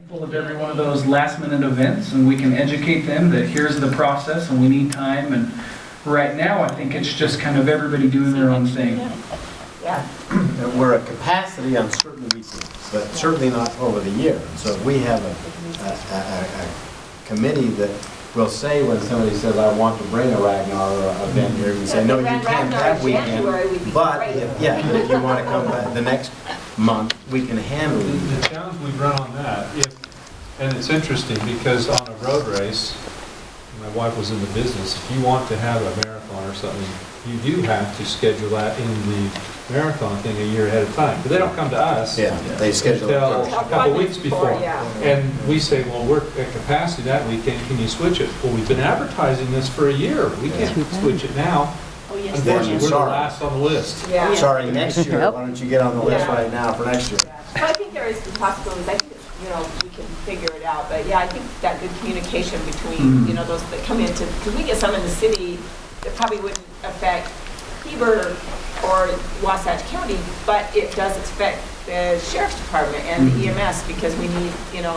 Full of every one of those last minute events, and we can educate them that here's the process and we need time. And right now I think it's just kind of everybody doing their own thing. Yeah. We're at capacity on certain weekends, but certainly not over the year. So if we have a committee that will say when somebody says, I want to bring a Ragnar event here, we say, no, you can't that weekend. But if you want to come back the next month, we can handle it. The challenge we run on that, and it's interesting because on a road race, my wife was in the business, if you want to have a marathon or something, you do have to schedule that in the marathon thing a year ahead of time. But they don't come to us They schedule it until first. a couple weeks before. And we say, well, we're at capacity that weekend, can you switch it? Well, we've been advertising this for a year. We can't switch it now. Oh, yes. Unfortunately, we're the Sorry. last on the list. Yeah. Sorry, next year, why don't you get on the list right now for next year? Well, I think there is some possibilities. I think, we can figure it out. But yeah, I think that good communication between, those that come into, because we get some in the city that probably wouldn't affect Heber or Wasatch County, but it does affect the Sheriff's Department and the EMS because we need,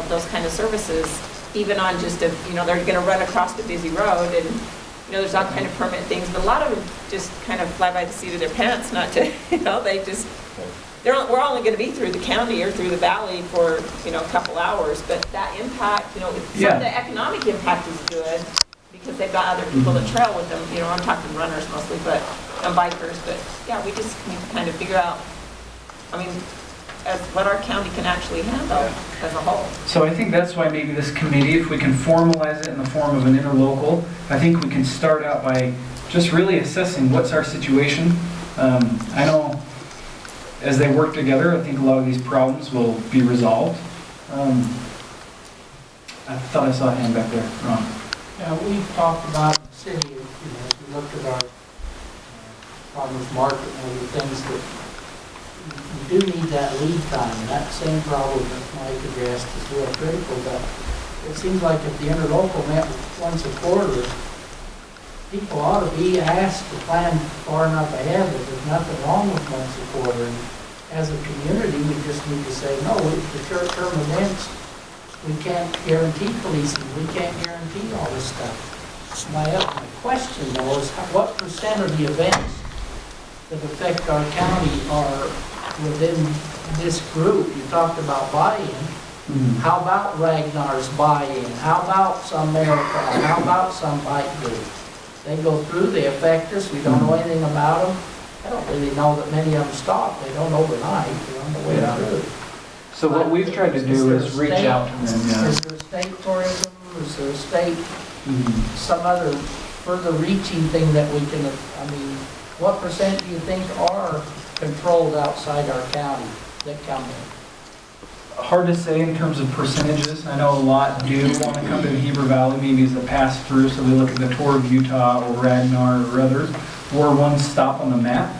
those kind of services, even on just a, they're going to run across the busy road and, there's all kind of permit things, but a lot of them just kind of fly by the seat of their pants, not to, they just, we're only going to be through the county or through the valley for, a couple hours, but that impact, some of the economic impact is good because they've got other people that trail with them, I'm talking runners mostly, but, and bikers, but yeah, we just need to kind of figure out, as what our county can actually handle as a whole. So I think that's why maybe this committee, if we can formalize it in the form of an interlocal, I think we can start out by just really assessing what's our situation. I know as they work together, I think a lot of these problems will be resolved. I thought I saw a hand back there. Ron. Yeah, we've talked about the city, if you looked at our farmers market and other things that you do need that lead time. That same problem that Mike addressed is real critical, but it seems like if the interlocal met once a quarter, people ought to be asked to plan far enough ahead that there's nothing wrong with once a quarter. And as a community, we just need to say, no, the short-term events, we can't guarantee policing, we can't guarantee all this stuff. My question, though, is what percent of the events that affect our county are within this group? You talked about buy-in. How about Ragnar's buy-in? How about some marathon? How about some bike group? They go through, they affect us, we don't know anything about them. I don't really know that many of them stop. They don't overnight, they're on the way through. So what we've tried to do is reach out to them. Is there state tourism? Is there state, some other further reaching thing that we can, what percent do you think are controlled outside our county that come in? Hard to say in terms of percentages. I know a lot do want to come to the Heber Valley, maybe as a pass-through, so they look at the tour of Utah or Ragnar or others, or one stop on the map.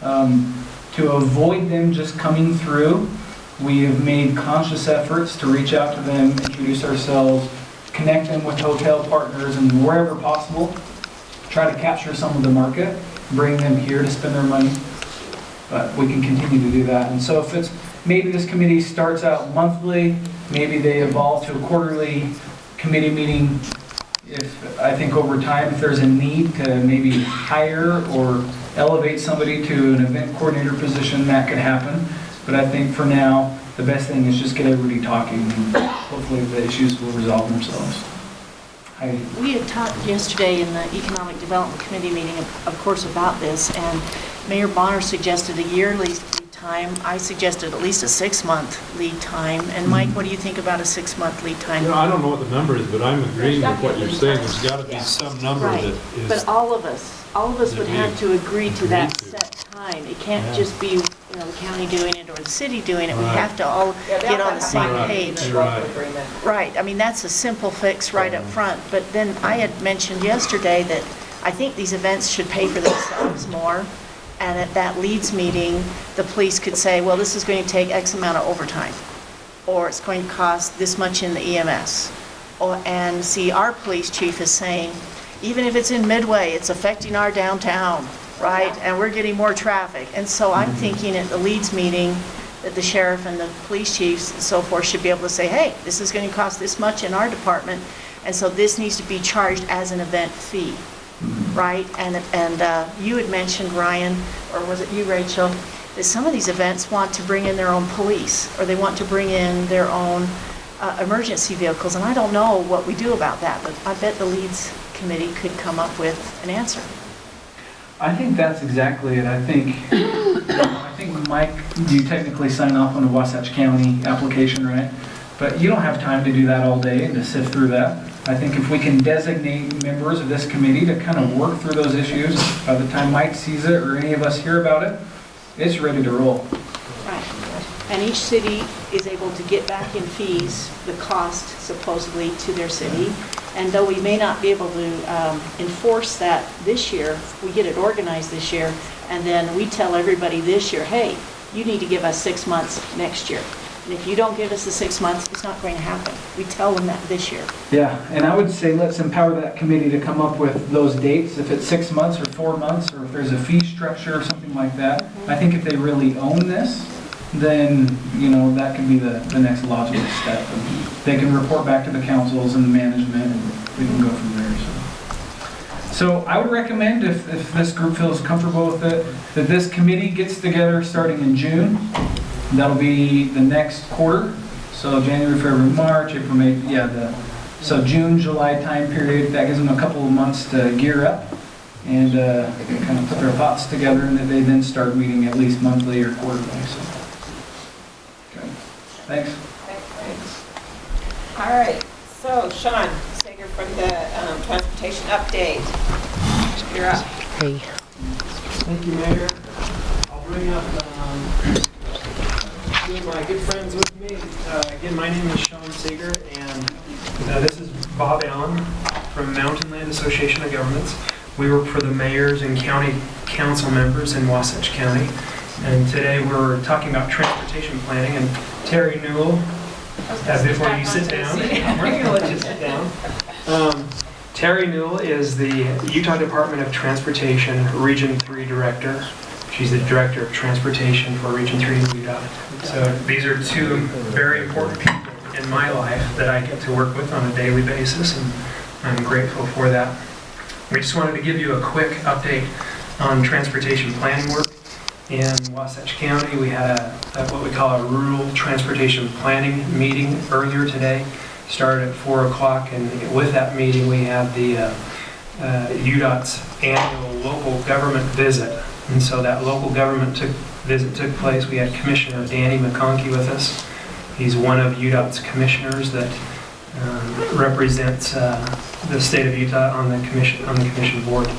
To avoid them just coming through, we have made conscious efforts to reach out to them, introduce ourselves, connect them with hotel partners, and wherever possible, try to capture some of the market, bring them here to spend their money. But we can continue to do that. And so if it's, maybe this committee starts out monthly, maybe they evolve to a quarterly committee meeting. If I think over time, if there's a need to maybe hire or elevate somebody to an event coordinator position, that could happen. But I think for now, the best thing is just get everybody talking, and hopefully the issues will resolve themselves. Heidi. We had talked yesterday in the Economic Development Committee meeting, of course, about this, and Mayor Bonner suggested a yearly lead time. I suggested at least a 6-month lead time. And Mike, what do you think about a 6-month lead time? I don't know what the number is, but I'm agreeing with what you're saying. There's got to be some number that is. But all of us would have to agree to that set time. It can't just be the county doing it or the city doing it. We have to all get on the same page. Right. That's a simple fix right up front. But then I had mentioned yesterday that I think these events should pay for themselves more. And at that leads meeting, the police could say, well, this is going to take X amount of overtime, or it's going to cost this much in the EMS. And see, our police chief is saying, even if it's in Midway, it's affecting our downtown, right? And we're getting more traffic. And so I'm thinking at the leads meeting that the sheriff and the police chiefs and so forth should be able to say, hey, this is going to cost this much in our department, and so this needs to be charged as an event fee, right? And you had mentioned, Ryan, or was it you, Rachel, that some of these events want to bring in their own police, or they want to bring in their own emergency vehicles, and I don't know what we do about that, but I bet the Leads Committee could come up with an answer. I think that's exactly it. I think, Mike, you technically sign off on the Wasatch County application, right? But you don't have time to do that all day and to sift through that. I think if we can designate members of this committee to kind of work through those issues, by the time Mike sees it or any of us hear about it, it's ready to roll. Right. And each city is able to get back in fees the cost supposedly to their city. And though we may not be able to enforce that this year, we get it organized this year, and then we tell everybody this year, hey, you need to give us 6 months next year. And if you don't give us the 6 months, it's not going to happen. We tell them that this year. Yeah, and I would say let's empower that committee to come up with those dates, if it's 6 months or 4 months, or if there's a fee structure or something like that. I think if they really own this, then, you know, that can be the next logical step. And they can report back to the councils and the management, and we can go from there. So I would recommend, if this group feels comfortable with it, that this committee gets together starting in June. That'll be the next quarter. So January, February, March, April, May, so June, July time period. That gives them a couple of months to gear up and kind of put their thoughts together, and that they then start meeting at least monthly or quarterly. So. Okay. Thanks. All right, so Sean Sager from the Transportation Update. You're up. Hey. Thank you, Mayor. I'll bring up two of my good friends with me. Again, my name is Sean Sager, and this is Bob Allen from Mountain Land Association of Governments. We work for the mayors and county council members in Wasatch County. And today we're talking about transportation planning, and Terry Newell, before you sit down, we're going to let you sit down. Terry Newell is the Utah Department of Transportation Region 3 Director. She's the Director of Transportation for Region 3 of UDOT. So these are two very important people in my life that I get to work with on a daily basis, and I'm grateful for that. We just wanted to give you a quick update on transportation planning work. In Wasatch County, we had what we call a rural transportation planning meeting earlier today. Started at 4 o'clock, and with that meeting we had the UDOT's annual local government visit. And so that local government visit took place. We had Commissioner Danny McConkey with us. He's one of UDOT's commissioners that represents the state of Utah on the commission board.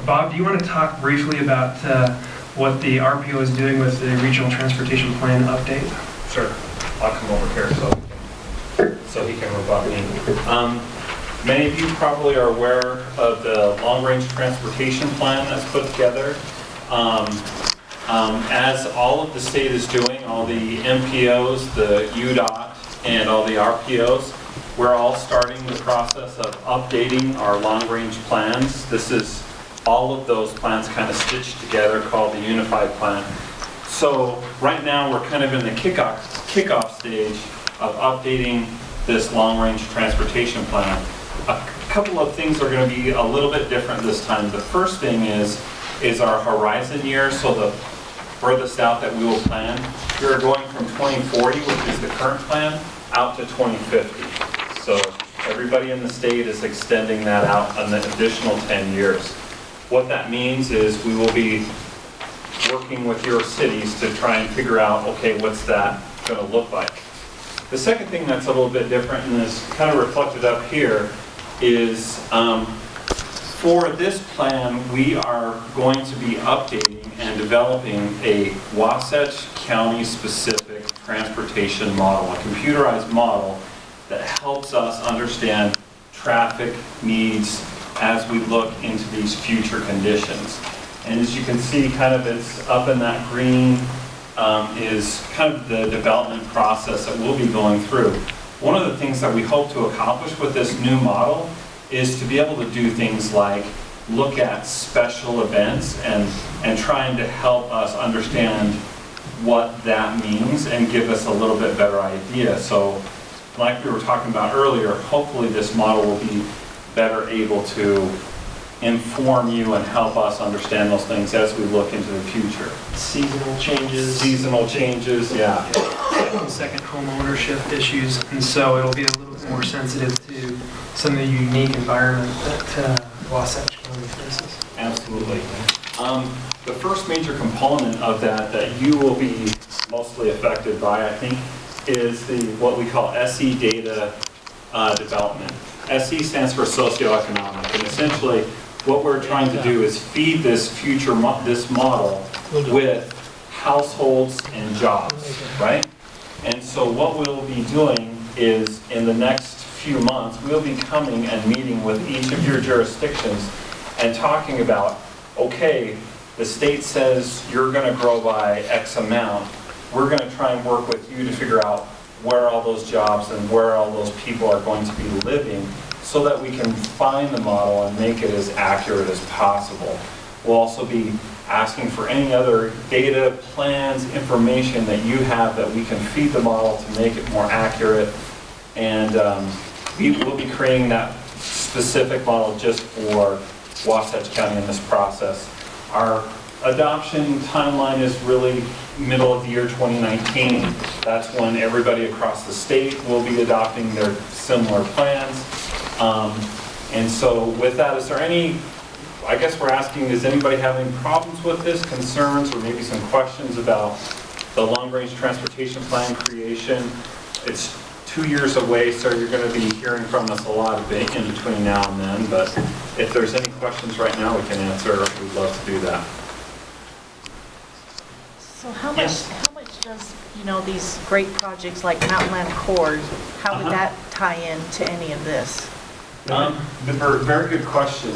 Bob, do you want to talk briefly about what the RPO is doing with the Regional Transportation Plan update? Sure. I'll come over here so he can rebut me. Many of you probably are aware of the long-range transportation plan that's put together. As all of the state is doing, all the MPOs, the UDOT, and all the RPOs, we're all starting the process of updating our long-range plans. This is all of those plans kind of stitched together, called the Unified Plan. So right now we're kind of in the kickoff stage of updating this long-range transportation plan. A couple of things are going to be a little bit different this time. The first thing is our horizon year, so the furthest out that we will plan. We're going from 2040, which is the current plan, out to 2050. So everybody in the state is extending that out an additional 10 years. What that means is we will be working with your cities to try and figure out, okay, what's that going to look like? The second thing that's a little bit different, and is kind of reflected up here, is for this plan, we are going to be updating and developing a Wasatch County specific transportation model, a computerized model that helps us understand traffic needs as we look into these future conditions. And as you can see, kind of it's up in that green is kind of the development process that we'll be going through. One of the things that we hope to accomplish with this new model is to be able to do things like look at special events and trying to help us understand what that means and give us a little bit better idea. So like we were talking about earlier, hopefully this model will be better able to inform you and help us understand those things as we look into the future. Seasonal changes. Seasonal changes, yeah. Second home ownership issues, and so it'll be a little bit more sensitive to some of the unique environment that Wasatch County faces. Absolutely. The first major component of that you will be mostly affected by, I think, is what we call SE data development. SE stands for socioeconomic, and essentially what we're trying to do is feed this this model with households and jobs, right? And so what we'll be doing is in the next few months, we'll be coming and meeting with each of your jurisdictions and talking about, okay, the state says you're going to grow by X amount. We're going to try and work with you to figure out where all those jobs and where all those people are going to be living so that we can find the model and make it as accurate as possible. We'll also be asking for any other data, plans, information that you have that we can feed the model to make it more accurate. And we will be creating that specific model just for Wasatch County in this process. Our adoption timeline is really middle of the year 2019. That's when everybody across the state will be adopting their similar plans. And so with that, is there any, I guess we're asking, does anybody have any problems with this, concerns, or maybe some questions about the long-range transportation plan creation? It's 2 years away, so you're going to be hearing from us a lot of it in between now and then, but if there's any questions right now, we can answer. We'd love to do that. So how much does, these great projects like Mountain Land Accord, how would that tie in to any of this? Very good question.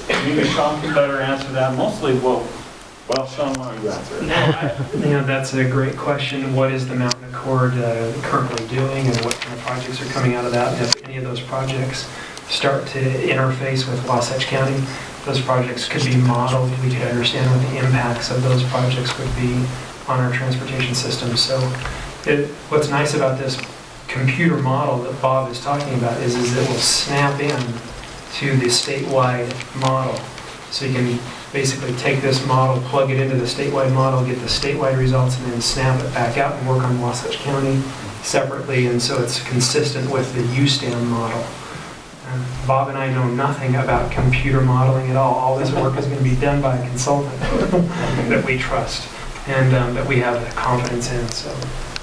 Maybe Sean can better answer that. Mostly, well, Sean, why don't you answer it? That's a great question. What is the Mountain Accord currently doing, and what kind of projects are coming out of that? And if any of those projects start to interface with Wasatch County, those projects could be modeled. We could understand what the impacts of those projects would be on our transportation system. So what's nice about this computer model that Bob is talking about is it will snap in to the statewide model. So you can basically take this model, plug it into the statewide model, get the statewide results, and then snap it back out and work on Wasatch County separately. And so it's consistent with the USTAM model. Bob and I know nothing about computer modeling at all. All this work is going to be done by a consultant that we trust and that we have confidence in. So.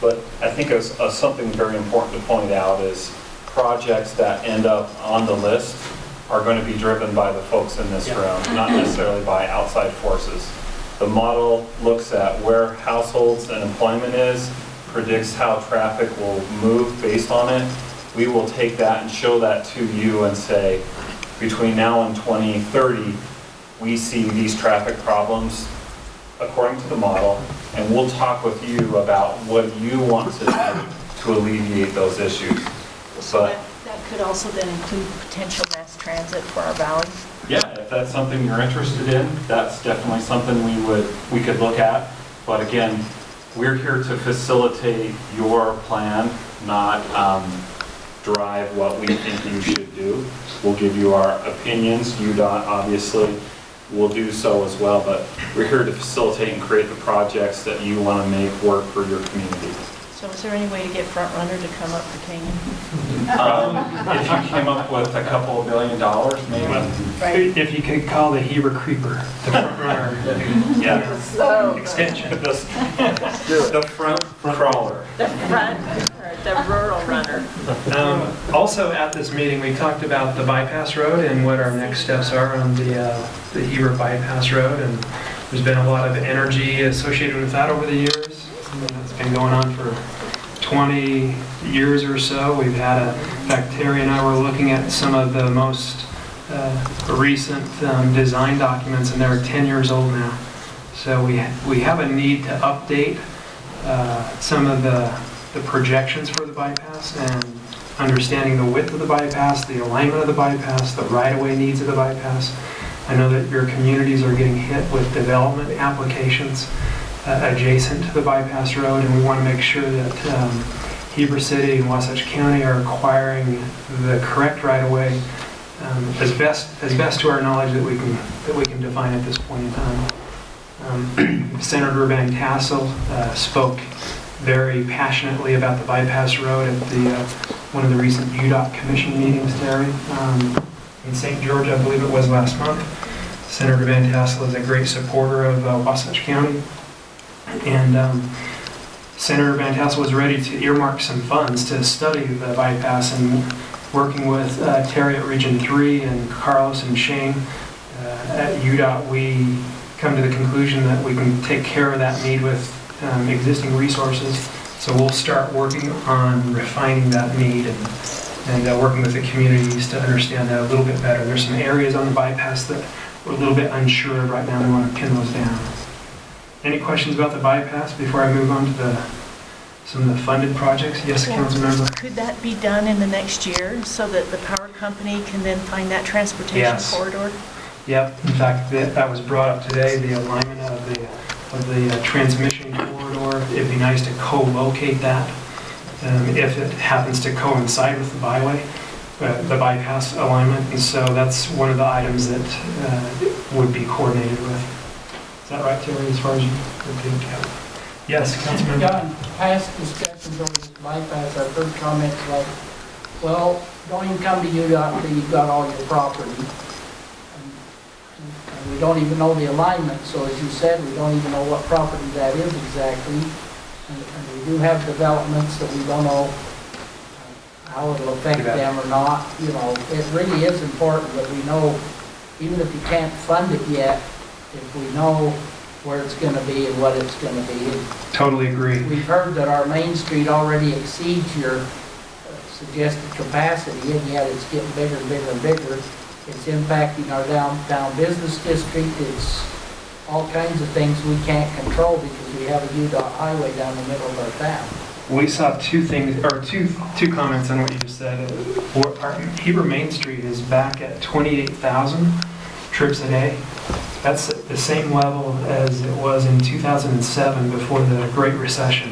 But I think something very important to point out is projects that end up on the list are going to be driven by the folks in this room, not necessarily by outside forces. The model looks at where households and employment is, predicts how traffic will move based on it. We will take that and show that to you and say, between now and 2030, we see these traffic problems according to the model, and we'll talk with you about what you want to do to alleviate those issues. So that could also then include potential mass transit for our valley? Yeah, if that's something you're interested in, that's definitely something we could look at. But again, we're here to facilitate your plan, not drive what we think you should do. We'll give you our opinions. UDOT obviously will do so as well, but we're here to facilitate and create the projects that you want to make work for your community. So is there any way to get Front Runner to come up to Canyon? If you came up with a couple $1 billion, maybe. Right. If you could call the Heber Creeper the Front Runner. Extension. The front crawler. The front, the rural runner. Also at this meeting, we talked about the bypass road and what our next steps are on the Heber bypass road. And there's been a lot of energy associated with that over the years. It's been going on for 20 years or so. We've had in fact, Terry and I were looking at some of the most recent design documents, and they're 10 years old now. So we have a need to update some of the projections for the bypass and understanding the width of the bypass, the alignment of the bypass, the right-of-way needs of the bypass. I know that your communities are getting hit with development applications adjacent to the bypass road, and we want to make sure that Heber City and Wasatch County are acquiring the correct right-of-way as best to our knowledge that we can define at this point in time. Senator Van Tassel spoke very passionately about the bypass road at one of the recent UDOT commission meetings, Terry, in St. George, I believe it was last month. Senator Van Tassel is a great supporter of Wasatch County, and Senator Van Tassel was ready to earmark some funds to study the bypass, and working with Terry at Region 3 and Carlos and Shane at UDOT, we come to the conclusion that we can take care of that need with existing resources. So we'll start working on refining that need and working with the communities to understand that a little bit better. There's some areas on the bypass that we're a little bit unsure of right now. We want to pin those down. Any questions about the bypass before I move on to some of the funded projects? Yes, Councilmember. Could that be done in the next year so that the power company can then find that transportation corridor? Yep. In fact, that was brought up today, the alignment of the transmission corridor. It'd be nice to co-locate that if it happens to coincide with the byway, the bypass alignment. And so that's one of the items that would be coordinated with. Is that right, Terry, as far as you think? Yes, Councilman. John, past discussions over this bypass, I've heard comments like, well, don't even come to UDOT until you've got all your property. And we don't even know the alignment, so as you said, we don't even know what property that is exactly. And we do have developments that we don't know how it'll affect them or not. You know, it really is important that we know, even if you can't fund it yet, if we know where it's going to be and what it's going to be. Totally agree. We've heard that our Main Street already exceeds your suggested capacity, and yet it's getting bigger and bigger and bigger. It's impacting our downtown business district. It's all kinds of things we can't control because we have a UDOT highway down the middle of our town. We saw two things, or two comments on what you just said. Our Heber Main Street is back at 28,000 trips a day. That's the same level as it was in 2007 before the Great Recession.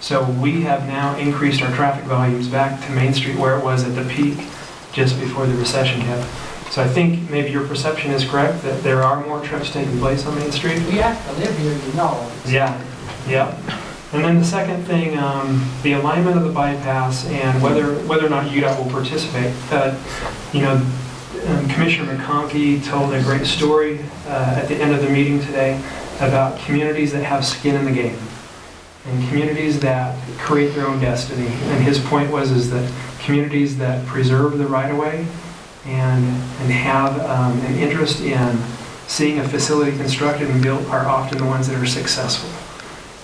So we have now increased our traffic volumes back to Main Street where it was at the peak just before the recession hit. So I think maybe your perception is correct that there are more trips taking place on Main Street. We have to live here, you know. Yeah. And then the second thing, the alignment of the bypass and whether or not UDOT will participate. Commissioner McConkey told a great story at the end of the meeting today about communities that have skin in the game and communities that create their own destiny. And his point was that communities that preserve the right-of-way and have an interest in seeing a facility constructed and built are often the ones that are successful.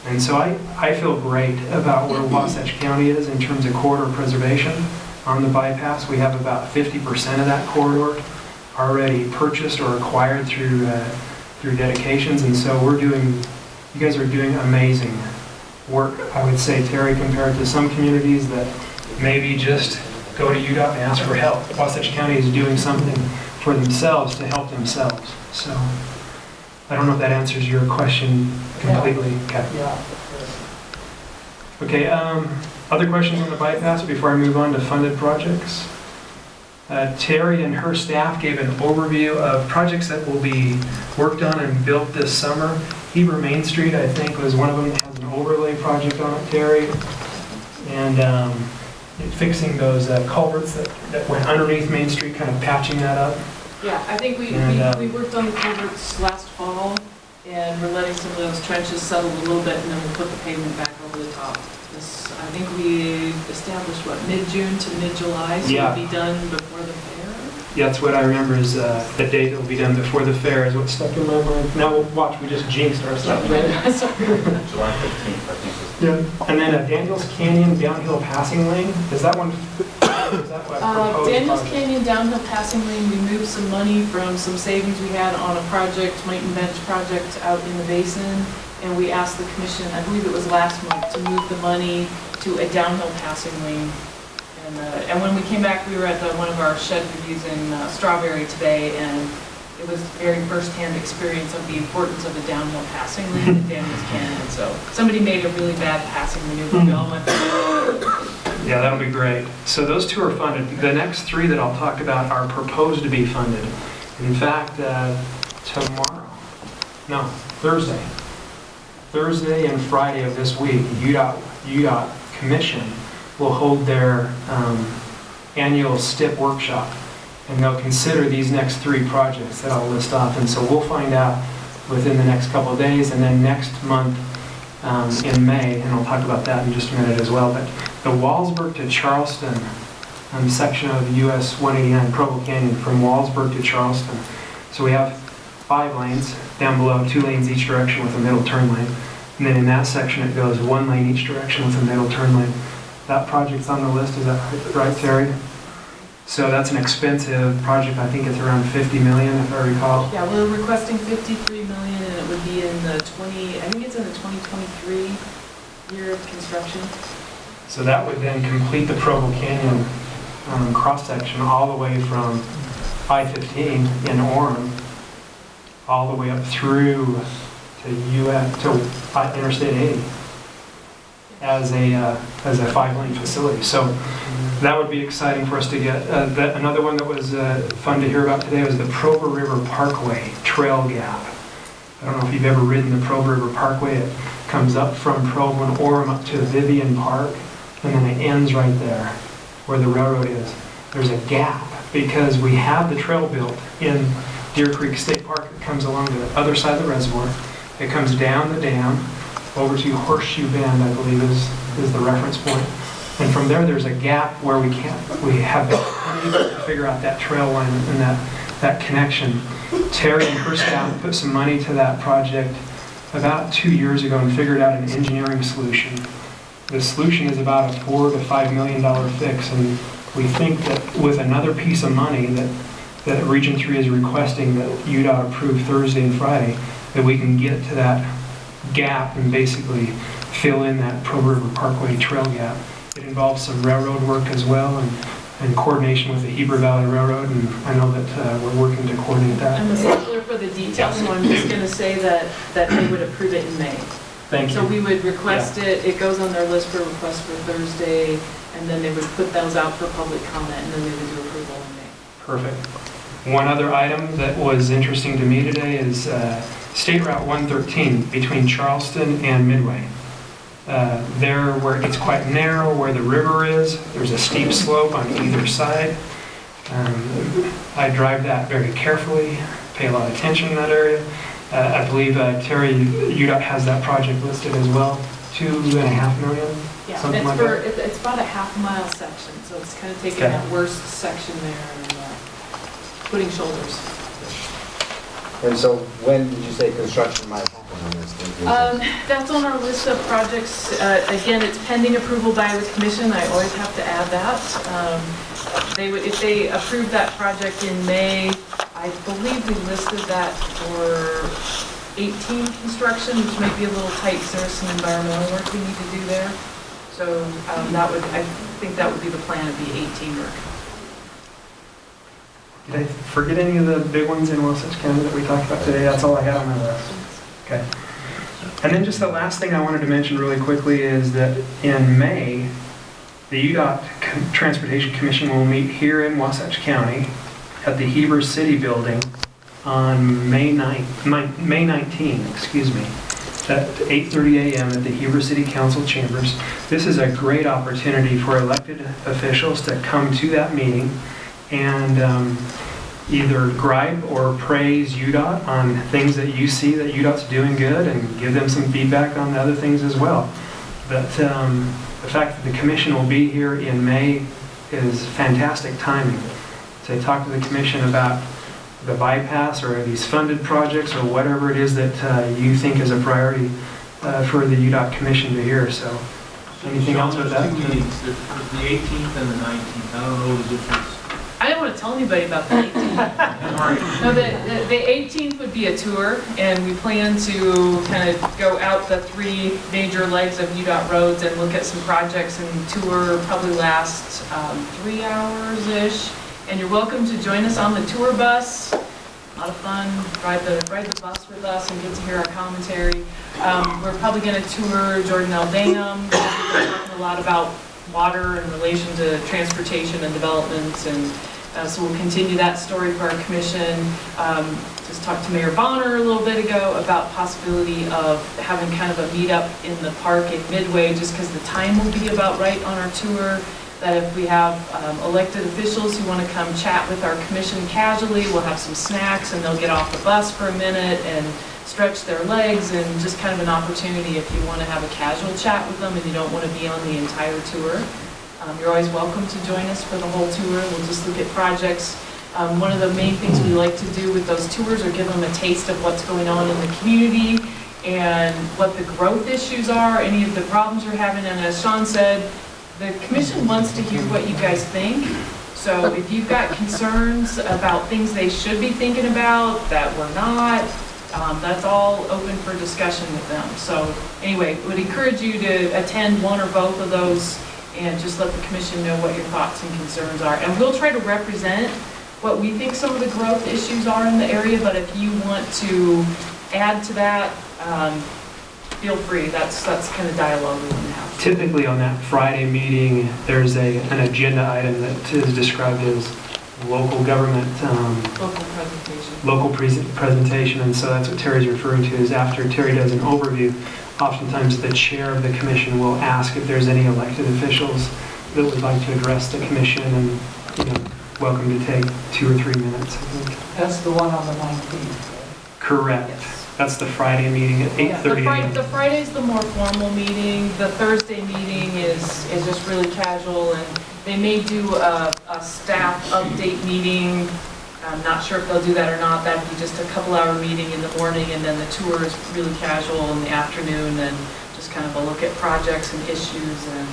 And so I feel great about where Wasatch County is in terms of corridor preservation. On the bypass, we have about 50% of that corridor already purchased or acquired through dedications, and so you guys are doing amazing work, I would say, Terry, compared to some communities that maybe just go to UDOT and ask for help. Wasatch County is doing something for themselves to help themselves. So I don't know if that answers your question completely. Yeah. Okay. Other questions on the bypass before I move on to funded projects? Terry and her staff gave an overview of projects that will be worked on and built this summer. Heber Main Street, I think, was one of them that has an overlay project on it, Terry. And fixing those culverts that went underneath Main Street, kind of patching that up. Yeah, I think we worked on the culverts last fall, and we're letting some of those trenches settle a little bit, and then we'll put the pavement back over the top. I think we established, mid-June to mid-July, so it'll be done before the fair? Yeah, that's what I remember is the date that will be done before the fair is what stuck in my mind. Now, watch, we just jinxed ourselves. July 15th, I think. Yeah. And then Daniels Canyon downhill passing lane, is that one, is that what proposed Daniels project? Canyon downhill passing lane, we moved some money from some savings we had on a project, Mighton Bench project out in the basin. And we asked the commission, I believe it was last month, to move the money to a downhill passing lane. And when we came back, we were at one of our shed reviews in Strawberry today, and it was very firsthand experience of the importance of a downhill passing lane at Daniels Canyon. So somebody made a really bad passing maneuver. We all went Yeah, that'll be great. So those two are funded. The next three that I'll talk about are proposed to be funded. In fact, Thursday and Friday of this week, UDOT Commission will hold their annual STIP workshop, and they'll consider these next three projects that I'll list off. And so we'll find out within the next couple of days, and then next month in May, and I'll talk about that in just a minute as well. But the Walsburg to Charleston section of US 189 Provo Canyon, from Walsburg to Charleston. So we have 5 lanes down below, 2 lanes each direction with a middle turn lane. And then in that section it goes 1 lane each direction with a middle turn lane. That project's on the list, is that right, Terry? So that's an expensive project. I think it's around $50 million, if I recall. Yeah, we're requesting $53 million, and it would be in the 2023 year of construction. So that would then complete the Provo Canyon cross-section all the way from I-15 in Orem, all the way up through to Interstate 80 as a 5-lane facility. So that would be exciting for us to get. Another one that was fun to hear about today was the Provo River Parkway Trail Gap. I don't know if you've ever ridden the Provo River Parkway. It comes up from Provo and Orem up to Vivian Park, and then it ends right there where the railroad is. There's a gap because we have the trail built in Deer Creek State Park. It comes along the other side of the reservoir. It comes down the dam over to Horseshoe Bend, I believe is the reference point. And from there, there's a gap where we have to figure out that trail line and that connection. Terry and her staff put some money to that project about 2 years ago and figured out an engineering solution. The solution is about a $4 to $5 million fix, and we think that with another piece of money that Region 3 is requesting that UDOT approve Thursday and Friday, that we can get to that gap and basically fill in that Provo River Parkway trail gap. It involves some railroad work as well, and coordination with the Heber Valley Railroad, and I know that we're working to coordinate that. I'm a stickler for the details, so I'm just going to say that they would approve it in May. Thank you. So we would request it goes on their list for request for Thursday, and then they would put those out for public comment, and then they would do approval in May. Perfect. One other item that was interesting to me today is State Route 113 between Charleston and Midway. There where it's quite narrow, where the river is, there's a steep slope on either side. I drive that very carefully, pay a lot of attention in that area. I believe Terry, UDOT has that project listed as well, $2.5 million, Yeah, something like that. it's about a half-mile section, so it's kind of taking that worst section there and putting shoulders. And so when did you say construction might happen on this thing? That's on our list of projects. Again, it's pending approval by the commission. I always have to add that. If they approve that project in May, I believe we listed that for 18 construction, which might be a little tight because there's some environmental work we need to do there. So I think that would be the plan of the 18 work. Did I forget any of the big ones in Wasatch County that we talked about today? That's all I had on my list. Okay. And then just the last thing I wanted to mention really quickly is that in May, the UDOT Transportation Commission will meet here in Wasatch County at the Heber City Building on May 19, excuse me, at 8:30 a.m. at the Heber City Council chambers. This is a great opportunity for elected officials to come to that meeting and either gripe or praise UDOT on things that you see that UDOT's doing good and give them some feedback on the other things as well. But the fact that the commission will be here in May is fantastic timing to talk to the commission about the bypass or these funded projects or whatever it is that you think is a priority for the UDOT commission to hear. So anything else with that? 2 meetings, the 18th and the 19th. I don't know the difference. I don't want to tell anybody about the 18th. No, the 18th would be a tour, and we plan to kind of go out the 3 major legs of UDOT roads and look at some projects, and tour probably lasts 3 hours-ish. And you're welcome to join us on the tour bus. a lot of fun, ride the bus with us and get to hear our commentary. We're probably going to tour Jordanelle Dam. We're talking a lot about water in relation to transportation and development, and so we'll continue that story for our commission. Just talked to Mayor Bonner a little bit ago about possibility of having kind of a meetup in the park at Midway, just because the time will be about right on our tour. That if we have elected officials who want to come chat with our commission casually, we'll have some snacks and they'll get off the bus for a minute and stretch their legs, and just kind of an opportunity if you want to have a casual chat with them and you don't want to be on the entire tour. You're always welcome to join us for the whole tour. We'll just look at projects. One of the main things we like to do with those tours are give them a taste of what's going on in the community and what the growth issues are, any of the problems you're having. And as Sean said, the commission wants to hear what you guys think. So if you've got concerns about things they should be thinking about that we're not, that's all open for discussion with them. So anyway, would encourage you to attend one or both of those and just let the commission know what your thoughts and concerns are. And we'll try to represent what we think some of the growth issues are in the area, but if you want to add to that, feel free. That's kind of dialogue we want to have. Typically on that Friday meeting, there's an agenda item that is described as local government, local presentation, and so that's what Terry's referring to. Is after Terry does an overview, oftentimes the chair of the commission will ask if there's any elected officials that would like to address the commission, and welcome to take 2 or 3 minutes, I think. That's the one on the 19th. Correct. Yes. That's the Friday meeting at 8:30 a.m. The Friday's the more formal meeting. The Thursday meeting is just really casual, and they may do a staff update meeting. I'm not sure if they'll do that or not. That'd be just a couple-hour meeting in the morning, and then the tour is really casual in the afternoon, and just kind of a look at projects and issues. And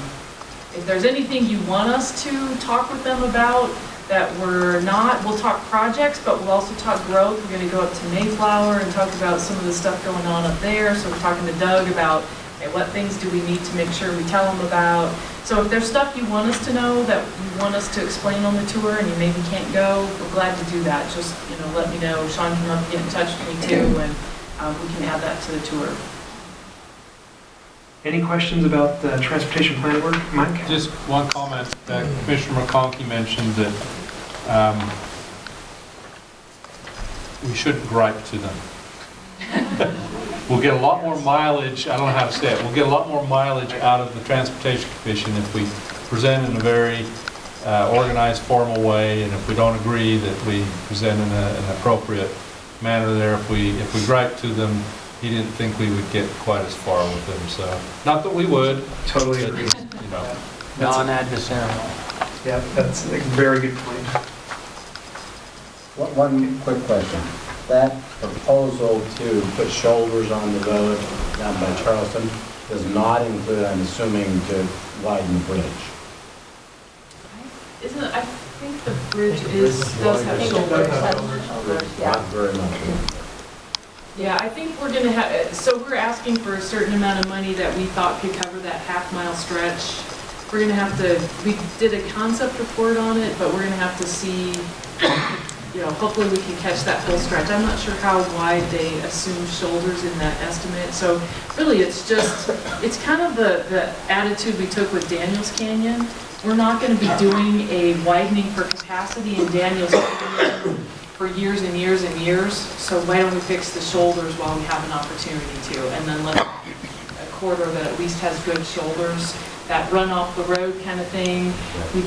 if there's anything you want us to talk with them about that we're not, we'll talk projects, but we'll also talk growth. We're going to go up to Mayflower and talk about some of the stuff going on up there. So we're talking to Doug about, hey, what things do we need to make sure we tell them about. So if there's stuff you want us to know that you want us to explain on the tour and you maybe can't go, we're glad to do that. Just let me know. Sean can help get in touch with me too, and we can add that to the tour. Any questions about the transportation plan work, Mike? Just one comment. Commissioner McConkey mentioned that we shouldn't gripe to them. We'll get a lot more mileage, I don't know how to say it, we'll get a lot more mileage out of the Transportation Commission if we present in a very organized, formal way, and if we don't agree that we present in an appropriate manner there. If we gripe to them, he didn't think we would get quite as far with them, so, not that we would. Totally agree. Non-adversarial. Yeah, that's a very good point. One quick question. That proposal to put shoulders on the road down by Charleston does not include, I'm assuming, to widen the bridge. I think the bridge does have shoulders. Not very much. Yeah, I think we're going to have, so we're asking for a certain amount of money that we thought could cover that half-mile stretch. We're going to have to, we did a concept report on it, but we're going to have to see, hopefully we can catch that full stretch. I'm not sure how wide they assume shoulders in that estimate. So really it's kind of the attitude we took with Daniels Canyon. We're not going to be doing a widening for capacity in Daniels Canyon for years and years and years, so why don't we fix the shoulders while we have an opportunity to, and then let a corridor that at least has good shoulders, that run off the road kind of thing. We